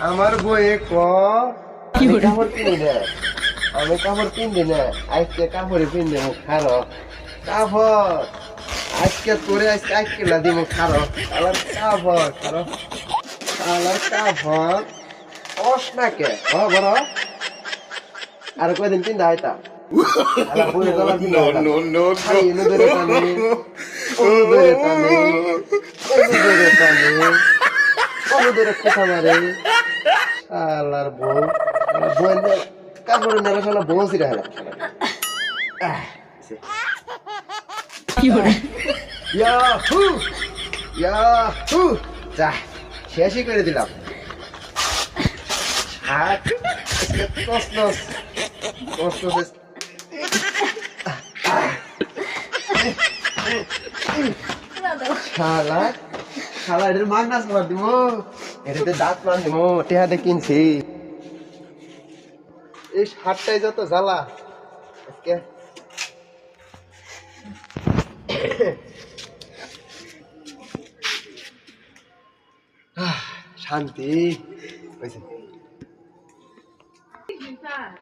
আমার বইয়ে কাপড় কিনি না, আমি কাপড় কিনবি না, আজকে কাপড়ে কিনবে মুখ খারো কাপড় আজকে তোরে আজকে না দিব খারো আলার কাপড় খারো আলার কাপড় অস না কে বড় আর কয়দিন কিনতে আইতা আলার বইয়ে গলা কিনতে আইতা খালি এনে ধরে টানি অনু ধরে টানি অনু ধরে টানি অনু ধরে কথা মারে আলার বউ বউ কাপড়ের নেলা শালা বউ সিরা হেলা ইয়াহু ইয়াহু যা শেষই করে দিলাম হাত কষ্ট কষ্ট শালা শালা এটার মাগনাস মার দিব এটাতে দাঁত মার দিব টেহাতে কিনছি এই হাতটাই যত জ্বালা আজকে শান্তি হয়েছে।